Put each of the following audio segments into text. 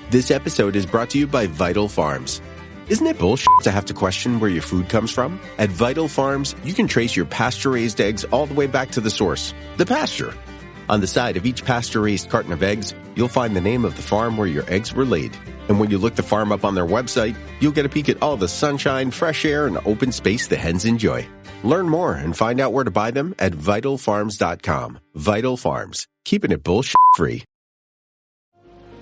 This episode is brought to you by Vital Farms. Isn't it bullshit to have to question where your food comes from? At Vital Farms, you can trace your pasture-raised eggs all the way back to the source, the pasture. On the side of each pasture-raised carton of eggs, you'll find the name of the farm where your eggs were laid. And when you look the farm up on their website, you'll get a peek at all the sunshine, fresh air, and open space the hens enjoy. Learn more and find out where to buy them at vitalfarms.com. Vital Farms, keeping it bullshit-free.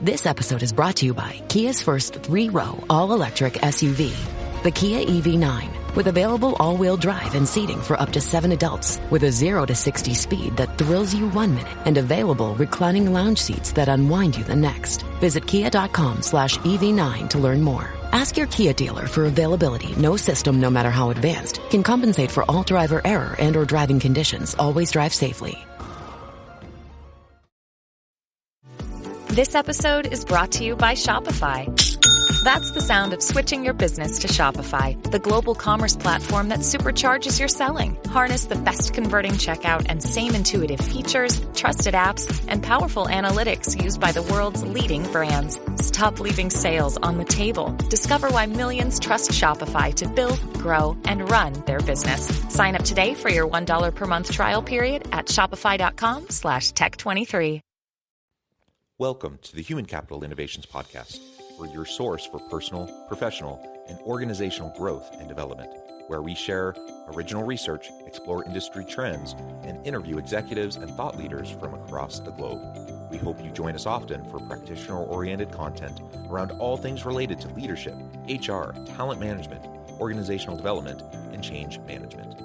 This episode is brought to you by Kia's first 3-row all-electric SUV, the Kia EV9, with available all-wheel drive and seating for up to 7 adults, with a 0 to 60 speed that thrills you 1 minute and available reclining lounge seats that unwind you the next. Visit kia.com/EV9 to learn more. Ask your Kia dealer for availability. No system, no matter how advanced, can compensate for all driver error and or driving conditions. Always drive safely. This episode is brought to you by Shopify. That's the sound of switching your business to Shopify, the global commerce platform that supercharges your selling. Harness the best converting checkout and same intuitive features, trusted apps, and powerful analytics used by the world's leading brands. Stop leaving sales on the table. Discover why millions trust Shopify to build, grow, and run their business. Sign up today for your $1 per month trial period at shopify.com/tech23. Welcome to the Human Capital Innovations Podcast. We're your source for personal, professional, and organizational growth and development, where we share original research, explore industry trends, and interview executives and thought leaders from across the globe. We hope you join us often for practitioner-oriented content around all things related to leadership, HR, talent management, organizational development, and change management.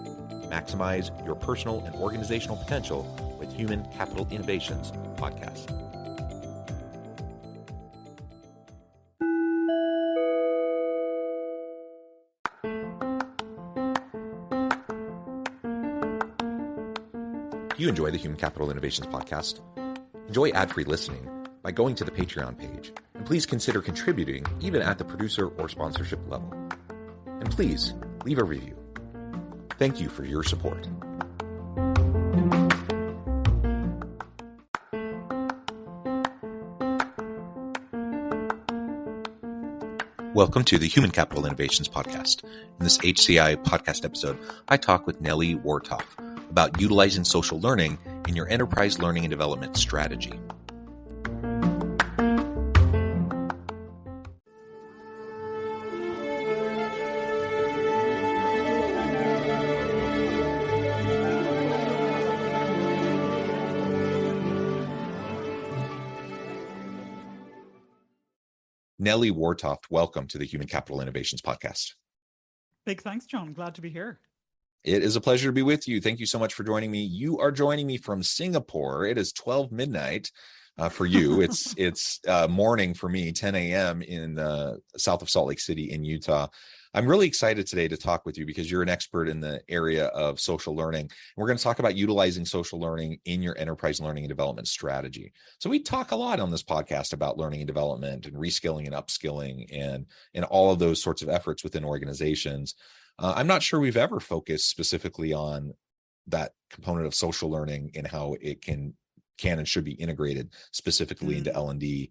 Maximize your personal and organizational potential with Human Capital Innovations Podcast. You enjoy the Human Capital Innovations Podcast? Enjoy ad-free listening by going to the Patreon page, and please consider contributing even at the producer or sponsorship level. And please leave a review. Thank you for your support. Welcome to the Human Capital Innovations Podcast. In this HCI podcast episode, I talk with Nellie Wartoft about utilizing social learning in your enterprise learning and development strategy. Nellie Wartoft, welcome to the Human Capital Innovations Podcast. Big thanks, John. Glad to be here. It is a pleasure to be with you. Thank you so much for joining me. You are joining me from Singapore. It is 12 midnight for you. It's morning for me, 10 a.m. in south of Salt Lake City in Utah. I'm really excited today to talk with you because you're an expert in the area of social learning. We're going to talk about utilizing social learning in your enterprise learning and development strategy. So we talk a lot on this podcast about learning and development and reskilling and upskilling and all of those sorts of efforts within organizations. I'm not sure we've ever focused specifically on that component of social learning and how it can and should be integrated specifically into L&D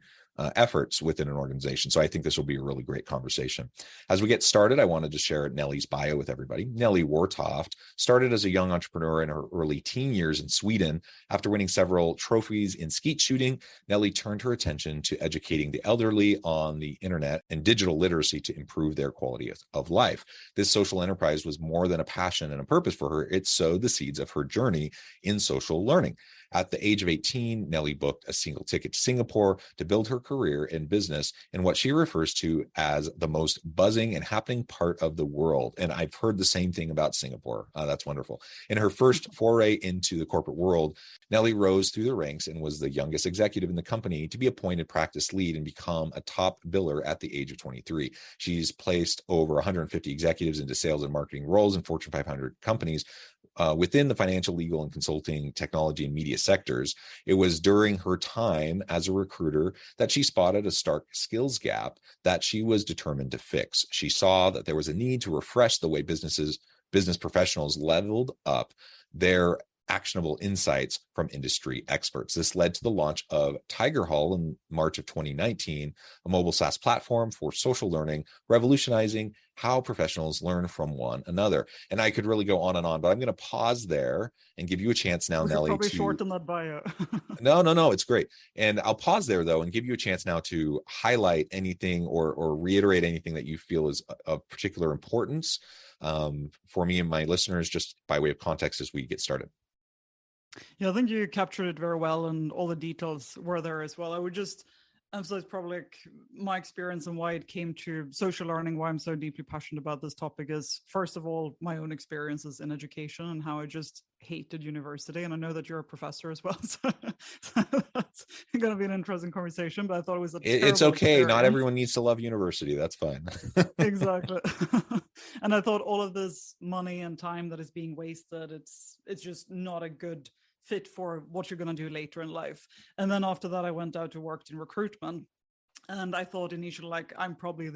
efforts within an organization. So I think this will be a really great conversation. As we get started, I wanted to share Nellie's bio with everybody. Nellie Wartoft started as a young entrepreneur in her early teen years in Sweden. After winning several trophies in skeet shooting, Nellie turned her attention to educating the elderly on the internet and digital literacy to improve their quality of life. This social enterprise was more than a passion and a purpose for her. It sowed the seeds of her journey in social learning. At the age of 18, Nellie booked a single ticket to Singapore to build her career in business in what she refers to as the most buzzing and happening part of the world. And I've heard the same thing about Singapore. That's wonderful. In her first foray into the corporate world, Nellie rose through the ranks and was the youngest executive in the company to be appointed practice lead and become a top biller at the age of 23. She's placed over 150 executives into sales and marketing roles in Fortune 500 companies, within the financial, legal, and consulting, technology, and media sectors. It was during her time as a recruiter that she spotted a stark skills gap that she was determined to fix. She saw that there was a need to refresh the way business professionals leveled up their actionable insights from industry experts. This led to the launch of Tigerhall in March of 2019, a mobile SaaS platform for social learning, revolutionizing how professionals learn from one another. And I could really go on and on, but I'm going to pause there and give you a chance now, we Nellie. Probably shorten that bio. No, it's great. And I'll pause there though and give you a chance now to highlight anything or reiterate anything that you feel is of particular importance for me and my listeners, just by way of context as we get started. Yeah, I think you captured it very well, and all the details were there as well. I would just emphasize probably like my experience and why it came to social learning, why I'm so deeply passionate about this topic is, first of all, my own experiences in education and how I just hated university. And I know that you're a professor as well, so that's going to be an interesting conversation, but I thought it was it's okay. Experience. Not everyone needs to love university. That's fine. Exactly. And I thought all of this money and time that is being wasted, it's just not a good fit for what you're going to do later in life. And then after that, I went out to work in recruitment. And I thought initially, like, I'm probably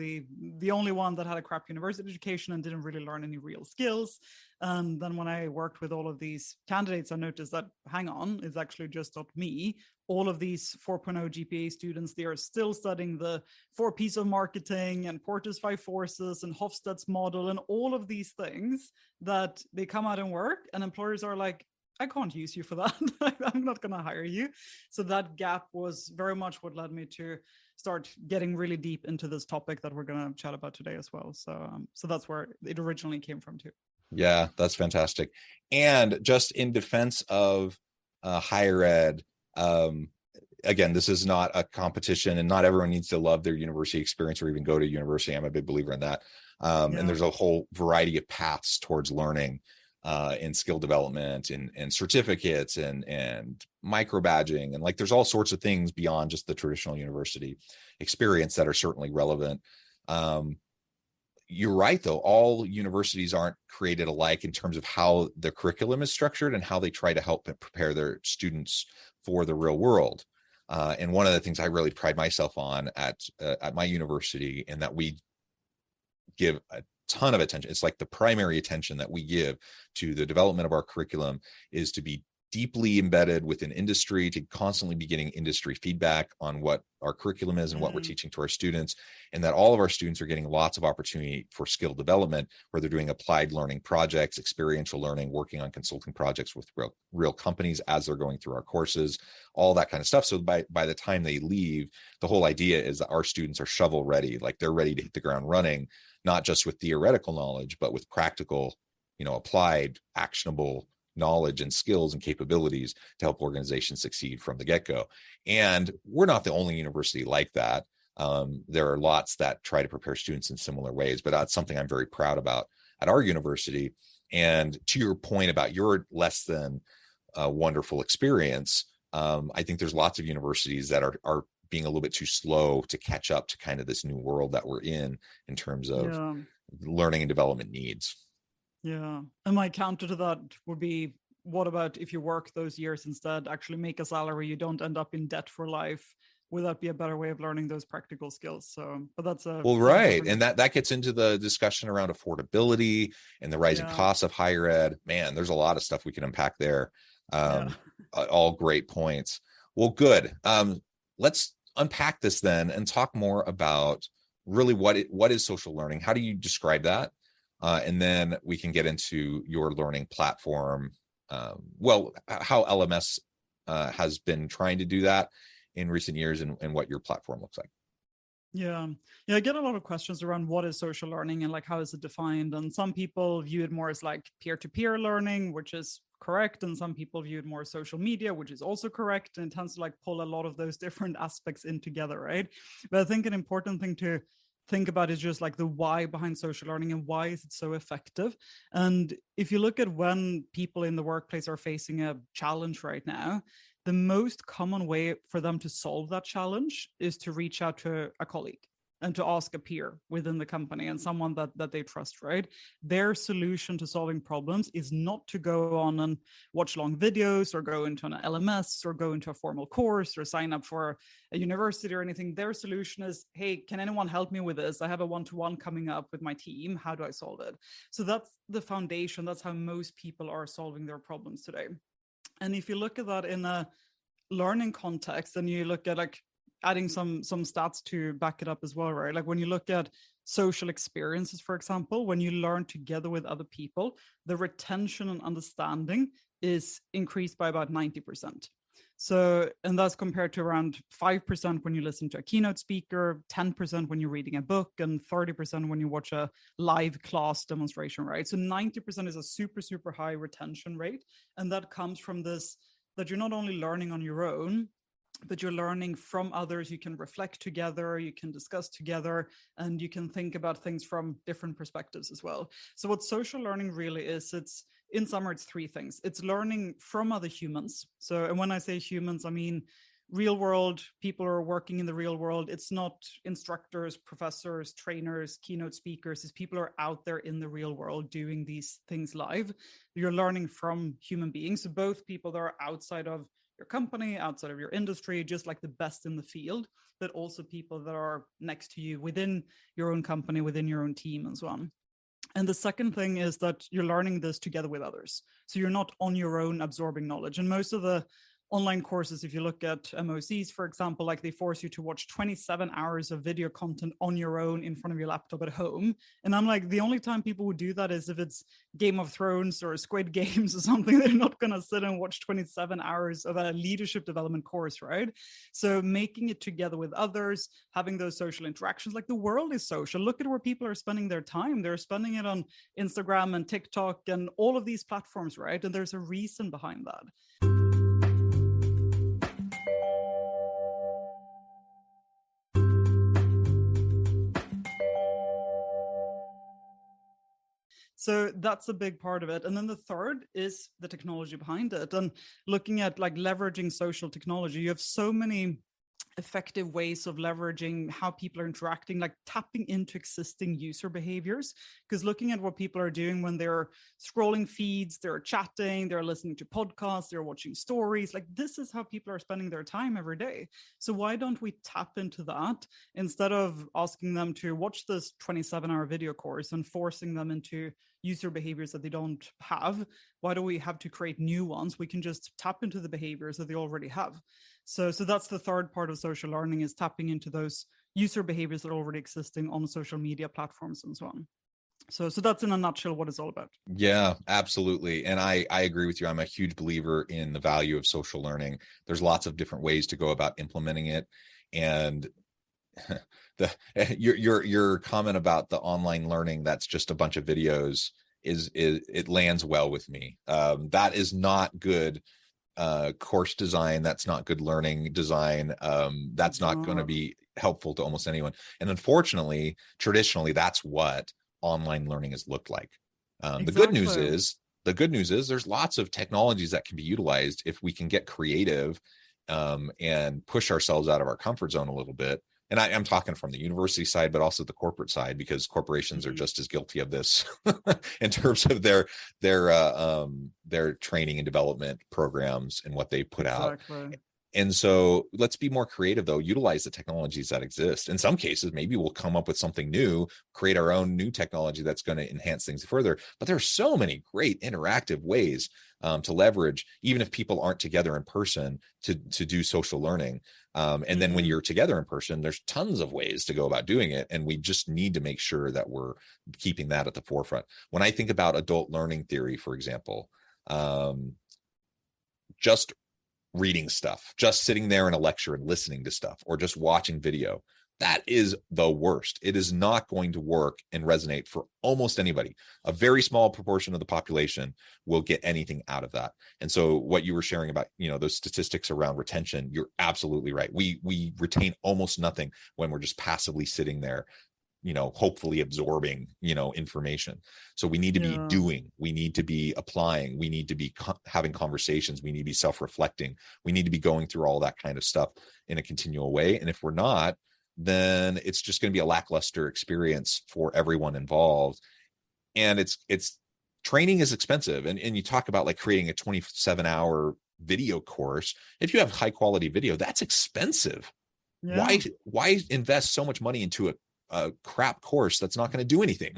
the only one that had a crap university education and didn't really learn any real skills. And then when I worked with all of these candidates, I noticed that, hang on, it's actually just not me. All of these 4.0 GPA students, they are still studying the 4 P's of marketing and Porter's 5 forces and Hofstede's model and all of these things that they come out and work, and employers are like, I can't use you for that. I'm not going to hire you. So that gap was very much what led me to start getting really deep into this topic that we're going to chat about today as well. So that's where it originally came from too. Yeah, that's fantastic. And just in defense of higher ed, again, this is not a competition, and not everyone needs to love their university experience or even go to university. I'm a big believer in that. And there's a whole variety of paths towards learning in skill development and certificates and micro badging. And like, there's all sorts of things beyond just the traditional university experience that are certainly relevant. You're right, though. All universities aren't created alike in terms of how the curriculum is structured and how they try to help prepare their students for the real world. And one of the things I really pride myself on at my university, and that we give a ton of attention, it's like the primary attention that we give to the development of our curriculum, is to be deeply embedded within industry, to constantly be getting industry feedback on what our curriculum is and what we're teaching to our students, and that all of our students are getting lots of opportunity for skill development, where they're doing applied learning projects, experiential learning, working on consulting projects with real companies as they're going through our courses, all that kind of stuff. So by the time they leave, the whole idea is that our students are shovel ready, like they're ready to hit the ground running, not just with theoretical knowledge, but with practical, applied, actionable knowledge and skills and capabilities to help organizations succeed from the get-go. And we're not the only university like that. There are lots that try to prepare students in similar ways, but that's something I'm very proud about at our university. And to your point about your less than wonderful experience, I think there's lots of universities that are being a little bit too slow to catch up to kind of this new world that we're in terms of learning and development needs. Yeah. And my counter to that would be, what about if you work those years instead, actually make a salary, you don't end up in debt for life? Would that be a better way of learning those practical skills? So, but that's right. And that gets into the discussion around affordability and the rising costs of higher ed. Man, there's a lot of stuff we can unpack there. All great points. Well, good. Let's unpack this then and talk more about really what is social learning. How do you describe that? And then we can get into your learning platform. How LMS has been trying to do that in recent years, and what your platform looks like. Yeah, I get a lot of questions around what is social learning and like how is it defined. And some people view it more as like peer-to-peer learning, which is correct, and some people view it more as social media, which is also correct, and it tends to like pull a lot of those different aspects in together, right? But I think an important thing to think about is just like the why behind social learning and why is it so effective. And if you look at when people in the workplace are facing a challenge right now, the most common way for them to solve that challenge is to reach out to a colleague and to ask a peer within the company and someone that they trust, right? Their solution to solving problems is not to go on and watch long videos or go into an LMS or go into a formal course or sign up for a university or anything. Their solution is, hey, can anyone help me with this? I have a one-to-one coming up with my team. How do I solve it? So that's the foundation. That's how most people are solving their problems today. And if you look at that in a learning context, and you look at like adding some stats to back it up as well, right? Like when you look at social experiences, for example, when you learn together with other people, the retention and understanding is increased by about 90%. So, and that's compared to around 5% when you listen to a keynote speaker, 10% when you're reading a book, and 30% when you watch a live class demonstration, right? So 90% is a super, super high retention rate. And that comes from this, that you're not only learning on your own, but you're learning from others. You can reflect together, you can discuss together, and you can think about things from different perspectives as well. So what social learning really is, it's, in summary, it's three things. It's learning from other humans. So, and when I say humans, I mean real world people are working in the real world. It's not instructors, professors, trainers, keynote speakers. It's people are out there in the real world doing these things live. You're learning from human beings. So both people that are outside of your company, outside of your industry, just like the best in the field, but also people that are next to you within your own company, within your own team and so on. And the second thing is that you're learning this together with others. So you're not on your own absorbing knowledge. And most of the online courses, if you look at MOCs, for example, like they force you to watch 27 hours of video content on your own in front of your laptop at home. And I'm like, the only time people would do that is if it's Game of Thrones or Squid Games or something. They're not going to sit and watch 27 hours of a leadership development course, right? So making it together with others, having those social interactions, like the world is social. Look at where people are spending their time. They're spending it on Instagram and TikTok and all of these platforms, right? And there's a reason behind that. So that's a big part of it. And then the third is the technology behind it. And looking at like leveraging social technology, you have so many effective ways of leveraging how people are interacting, like tapping into existing user behaviors. Because looking at what people are doing when they're scrolling feeds, they're chatting, they're listening to podcasts, they're watching stories, like this is how people are spending their time every day. So why don't we tap into that instead of asking them to watch this 27-hour video course and forcing them into user behaviors that they don't have? Why do we have to create new ones? We can just tap into the behaviors that they already have. So that's the third part of social learning, is tapping into those user behaviors that are already existing on social media platforms and so on. So that's in a nutshell what it's all about. Yeah, absolutely. And I agree with you. I'm a huge believer in the value of social learning. There's lots of different ways to go about implementing it. And your comment about the online learning that's just a bunch of videos is it lands well with me. That is not good course design. That's not good learning design. That's not going to be helpful to almost anyone. And unfortunately, traditionally, that's what online learning has looked like. Exactly. The good news is there's lots of technologies that can be utilized if we can get creative and push ourselves out of our comfort zone a little bit. And I'm talking from the university side, but also the corporate side, because corporations are just as guilty of this in terms of their training and development programs and what they put out. And so let's be more creative, though. Utilize the technologies that exist. In some cases, maybe we'll come up with something new, create our own new technology that's going to enhance things further. But there are so many great interactive ways to leverage, even if people aren't together in person, to do social learning. And then when you're together in person, there's tons of ways to go about doing it. And we just need to make sure that we're keeping that at the forefront. When I think about adult learning theory, for example, just reading stuff, just sitting there in a lecture and listening to stuff, or just watching video, that is the worst. It is not going to work and resonate for almost anybody. A very small proportion of the population will get anything out of that. And so what you were sharing about, those statistics around retention, you're absolutely right. We retain almost nothing when we're just passively sitting there, hopefully absorbing, information. So we need to be doing, we need to be applying, we need to be having conversations, we need to be self-reflecting, we need to be going through all that kind of stuff in a continual way. And if we're not, then it's just going to be a lackluster experience for everyone involved. And it's training is expensive. And you talk about like creating a 27-hour video course. If you have high quality video, that's expensive. Yeah. Why invest so much money into a crap course that's not going to do anything?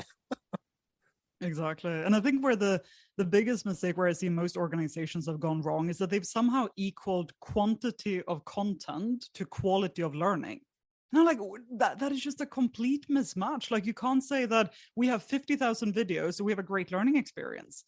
Exactly. And I think where the biggest mistake where I see most organizations have gone wrong is that they've somehow equaled quantity of content to quality of learning. And I'm like, that is just a complete mismatch. Like, you can't say that we have 50,000 videos, so we have a great learning experience.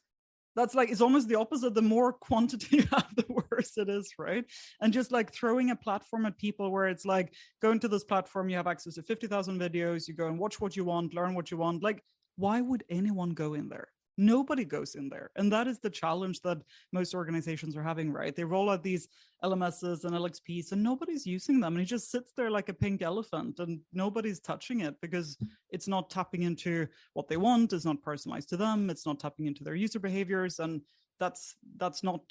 That's like, it's almost the opposite. The more quantity you have, the worse it is, right? And just like throwing a platform at people where it's like, go into this platform, you have access to 50,000 videos, you go and watch what you want, learn what you want. Like, why would anyone go in there? Nobody goes in there. And that is the challenge that most organizations are having, right? They roll out these LMSs and LXPs and nobody's using them. And it just sits there like a pink elephant and nobody's touching it because it's not tapping into what they want. It's not personalized to them. It's not tapping into their user behaviors. And that's not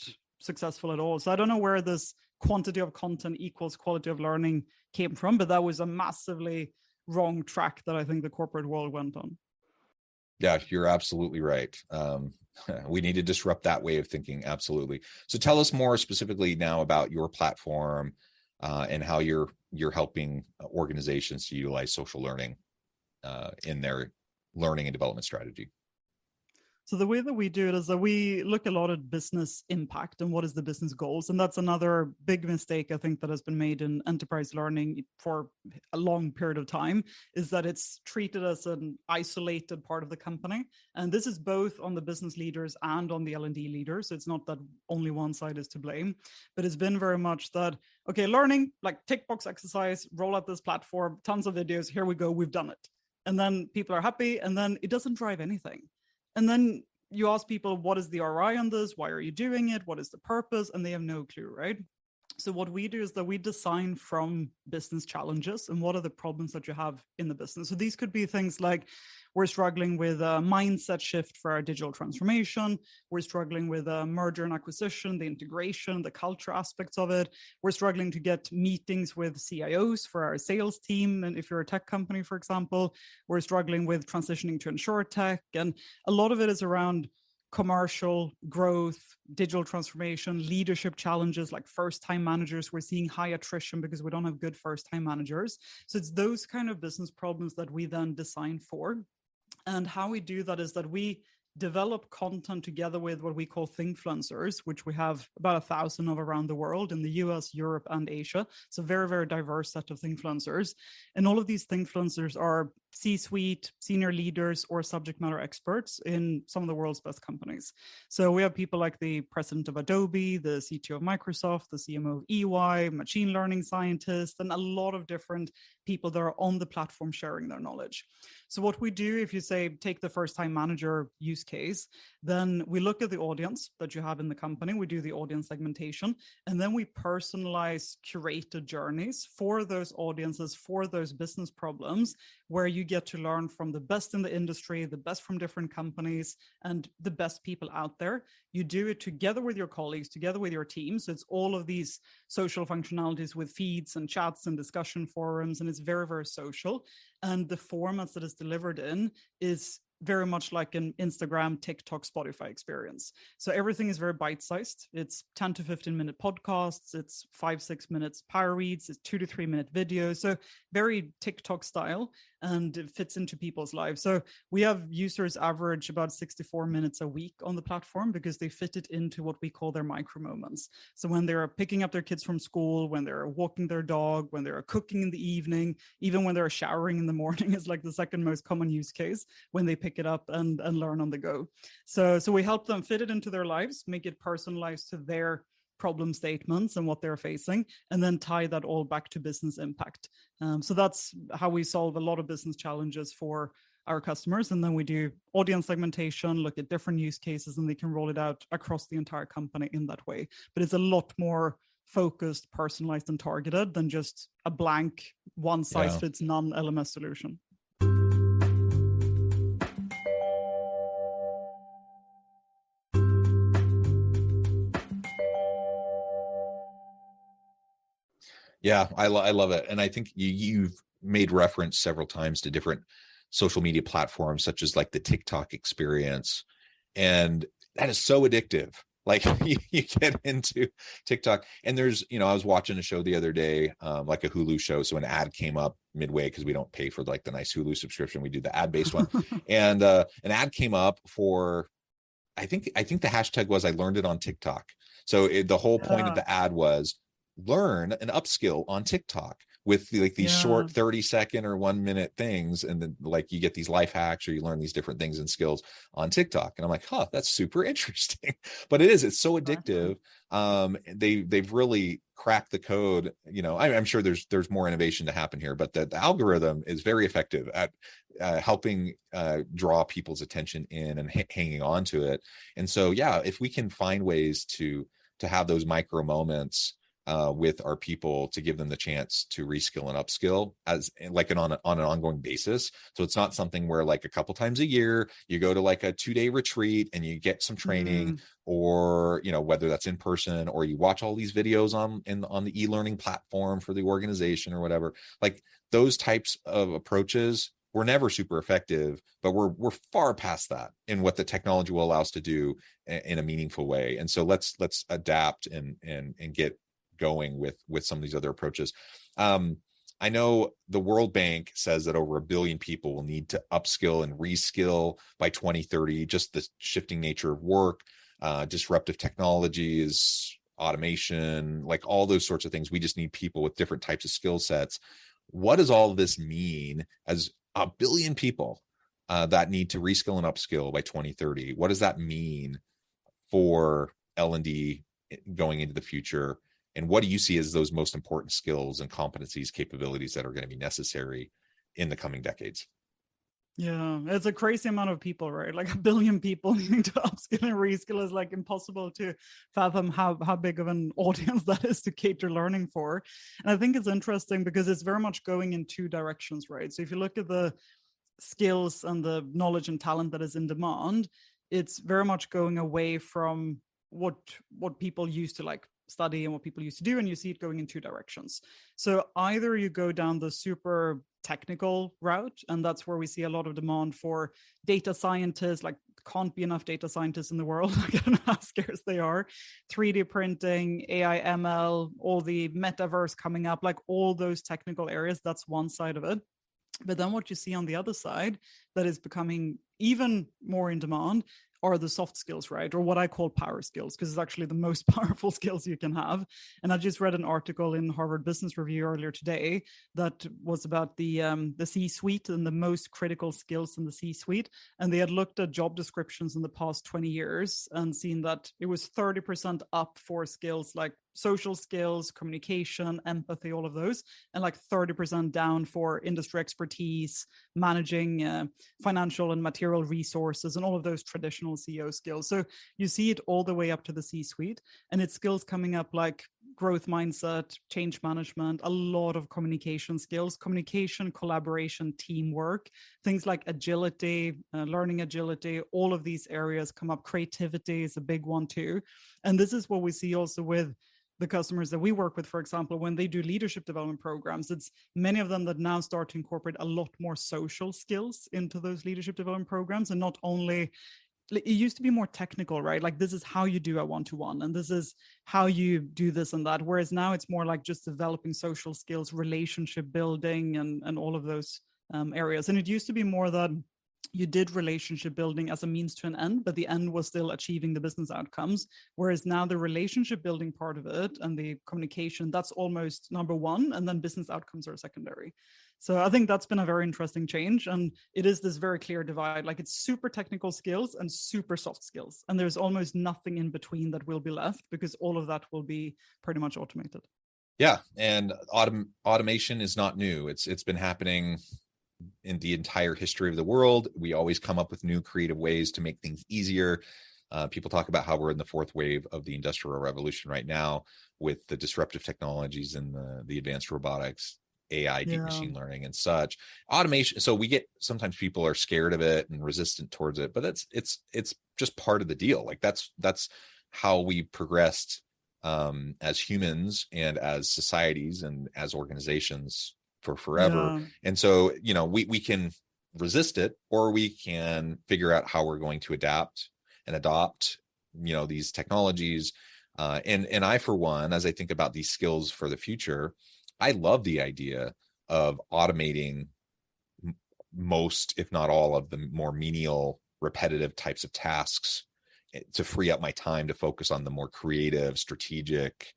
successful at all. So I don't know where this quantity of content equals quality of learning came from, but that was a massively wrong track that I think the corporate world went on. Yeah, you're absolutely right. We need to disrupt that way of thinking. Absolutely. So tell us more specifically now about your platform and how you're helping organizations to utilize social learning in their learning and development strategy. So the way that we do it is that we look a lot at business impact and what is the business goals. And that's another big mistake I think that has been made in enterprise learning for a long period of time, is that it's treated as an isolated part of the company. And this is both on the business leaders and on the L&D leaders. So it's not that only one side is to blame, but it's been very much that, okay, learning, like tick box exercise, roll out this platform, tons of videos, here we go, we've done it. And then people are happy, and then it doesn't drive anything. And then you ask people, what is the ROI on this? Why are you doing it? What is the purpose? And they have no clue, right? So what we do is that we design from business challenges and what are the problems that you have in the business. So these could be things like, we're struggling with a mindset shift for our digital transformation. We're struggling with a merger and acquisition, the integration, the culture aspects of it. We're struggling to get meetings with CIOs for our sales team. And if you're a tech company, for example, we're struggling with transitioning to insurtech. And a lot of it is around commercial growth, digital transformation, leadership challenges like first-time managers. We're seeing high attrition because we don't have good first-time managers. So it's those kind of business problems that we then design for. And how we do that is that we develop content together with what we call thinkfluencers, which we have about 1,000 of around the world in the US, Europe, and Asia. So very, very diverse set of thinkfluencers. And all of these thinkfluencers are C-suite, senior leaders, or subject matter experts in some of the world's best companies. So we have people like the president of Adobe, the CTO of Microsoft, the CMO of EY, machine learning scientists, and a lot of different people that are on the platform sharing their knowledge. So what we do, if you say, take the first-time manager use case, then we look at the audience that you have in the company, we do the audience segmentation, and then we personalize curated journeys for those audiences, for those business problems, where you get to learn from the best in the industry, the best from different companies, and the best people out there. You do it together with your colleagues, together with your team. So it's all of these social functionalities with feeds and chats and discussion forums, and it's very, very social. And the formats that it's delivered in is very much like an Instagram, TikTok, Spotify experience. So everything is very bite-sized. It's 10 to 15 minute podcasts. It's 5-6 minutes power reads. It's 2 to 3 minute videos. So very TikTok style, and it fits into people's lives. So we have users average about 64 minutes a week on the platform because they fit it into what we call their micro moments. So when they're picking up their kids from school, when they're walking their dog, when they're cooking in the evening, even when they're showering in the morning is like the second most common use case, when they pick it up and learn on the go. So we help them fit it into their lives, make it personalized to their problem statements and what they're facing, and then tie that all back to business impact. So that's how we solve a lot of business challenges for our customers. And then we do audience segmentation, look at different use cases, and they can roll it out across the entire company in that way. But it's a lot more focused, personalized, and targeted than just a blank one size fits none LMS solution. Yeah, I love it. And I think you've made reference several times to different social media platforms, such as like the TikTok experience. And that is so addictive. Like you get into TikTok and there's, I was watching a show the other day, like a Hulu show. So an ad came up midway because we don't pay for like the nice Hulu subscription. We do the ad-based one. And an ad came up for, I think the hashtag was, I learned it on TikTok. So the whole point of the ad was learn an upskill on TikTok with like these short 30-second or 1-minute things. And then like you get these life hacks or you learn these different things and skills on TikTok. And I'm like, that's super interesting. But it's so addictive. They've really cracked the code. I'm sure there's more innovation to happen here, but the algorithm is very effective at helping draw people's attention in and hanging on to it. And so, if we can find ways to have those micro moments with our people to give them the chance to reskill and upskill as like on an ongoing basis. So it's not something where like a couple times a year you go to like a 2-day retreat and you get some training, or whether that's in person or you watch all these videos on the e-learning platform for the organization or whatever. Like those types of approaches were never super effective, but we're far past that in what the technology will allow us to do in a meaningful way. And so let's adapt and get going with some of these other approaches. I know the World Bank says that over 1 billion people will need to upskill and reskill by 2030, just the shifting nature of work, disruptive technologies, automation, like all those sorts of things. We just need people with different types of skill sets. What does all of this mean as 1 billion people that need to reskill and upskill by 2030? What does that mean for L&D going into the future? And what do you see as those most important skills and competencies, capabilities that are going to be necessary in the coming decades? Yeah, it's a crazy amount of people, right? Like 1 billion people needing to upskill and reskill is like impossible to fathom how big of an audience that is to cater learning for. And I think it's interesting because it's very much going in two directions, right? So if you look at the skills and the knowledge and talent that is in demand, it's very much going away from what people used to like study and what people used to do, and you see it going in two directions. So either you go down the super technical route, and that's where we see a lot of demand for data scientists. Like can't be enough data scientists in the world. I don't know how scarce they are. 3D printing, AI, ML, all the metaverse coming up, like all those technical areas, that's one side of it. But then what you see on the other side that is becoming even more in demand are the soft skills, right? Or what I call power skills, because it's actually the most powerful skills you can have. And I just read an article in Harvard Business Review earlier today that was about the C-suite and the most critical skills in the C-suite. And they had looked at job descriptions in the past 20 years and seen that it was 30% up for skills like social skills, communication, empathy, all of those, and like 30% down for industry expertise, managing financial and material resources, and all of those traditional CEO skills. So you see it all the way up to the C-suite, and it's skills coming up like growth mindset, change management, a lot of communication skills, communication, collaboration, teamwork, things like agility, learning agility, all of these areas come up. Creativity is a big one too. And this is what we see also with the customers that we work with, for example, when they do leadership development programs, it's many of them that now start to incorporate a lot more social skills into those leadership development programs. And not only, it used to be more technical, right? Like this is how you do a one-to-one and this is how you do this and that. Whereas now it's more like just developing social skills, relationship building, and all of those areas. And it used to be more that you did relationship building as a means to an end, but the end was still achieving the business outcomes. Whereas now the relationship building part of it and the communication, that's almost number one, and then business outcomes are secondary. So I think that's been a very interesting change. And it is this very clear divide, like it's super technical skills and super soft skills. And there's almost nothing in between that will be left because all of that will be pretty much automated. Yeah. And automation is not new. It's been happening in the entire history of the world. We always come up with new creative ways to make things easier. People talk about how we're in the fourth wave of the industrial revolution right now with the disruptive technologies and the advanced robotics, AI, deep machine learning and such. Automation. So we get, sometimes people are scared of it and resistant towards it, but it's just part of the deal. Like that's how we progressed as humans and as societies and as organizations for forever. And so, we can resist it, or we can figure out how we're going to adapt and adopt these technologies. And I, for one, as I think about these skills for the future, I love the idea of automating most, if not all, of the more menial, repetitive types of tasks to free up my time to focus on the more creative, strategic,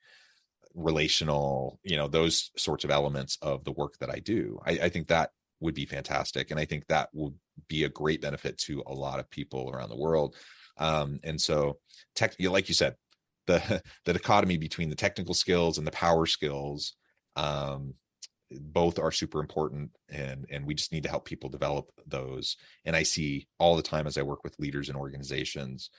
relational, those sorts of elements of the work that I do. I think that would be fantastic. And I think that will be a great benefit to a lot of people around the world. And so like you said, the dichotomy between the technical skills and the power skills, both are super important, and we just need to help people develop those. And I see all the time as I work with leaders and organizations,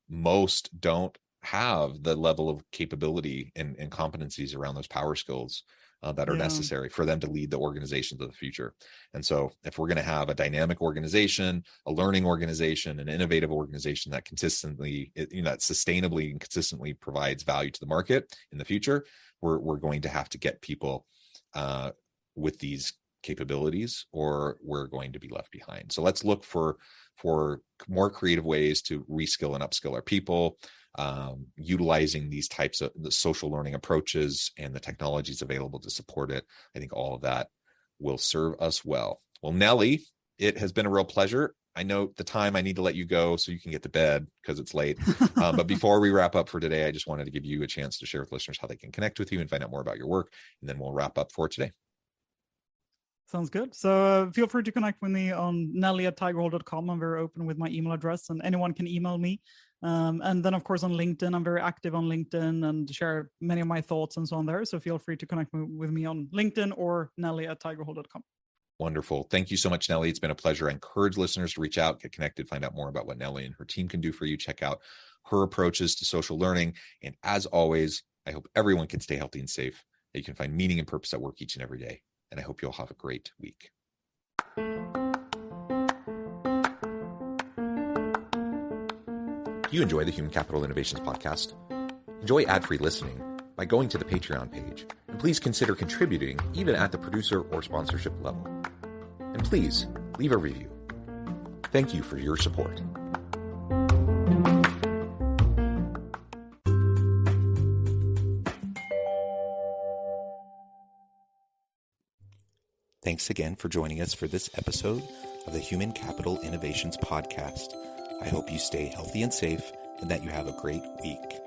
most don't have the level of capability and competencies around those power skills that are necessary for them to lead the organizations of the future. And so if we're going to have a dynamic organization, a learning organization, an innovative organization that consistently, that sustainably and consistently provides value to the market in the future, we're going to have to get people with these capabilities, or we're going to be left behind. So let's look for more creative ways to reskill and upskill our people, utilizing these types of the social learning approaches and the technologies available to support it. I think all of that will serve us well. Well, Nellie, it has been a real pleasure. I know the time, I need to let you go so you can get to bed because it's late. But before we wrap up for today, I just wanted to give you a chance to share with listeners how they can connect with you and find out more about your work. And then we'll wrap up for today. Sounds good. So feel free to connect with me on nellie@tigerhall.com. I'm very open with my email address, and anyone can email me. And then, of course, on LinkedIn, I'm very active on LinkedIn and share many of my thoughts and so on there. So feel free to connect with me on LinkedIn or nellie@tigerhall.com. Wonderful. Thank you so much, Nellie. It's been a pleasure. I encourage listeners to reach out, get connected, find out more about what Nellie and her team can do for you. Check out her approaches to social learning. And as always, I hope everyone can stay healthy and safe, that you can find meaning and purpose at work each and every day. And I hope you'll have a great week. Do you enjoy the Human Capital Innovations podcast? Enjoy ad-free listening by going to the Patreon page. And please consider contributing even at the producer or sponsorship level. And please leave a review. Thank you for your support. Thanks again for joining us for this episode of the Human Capital Innovations podcast. I hope you stay healthy and safe and that you have a great week.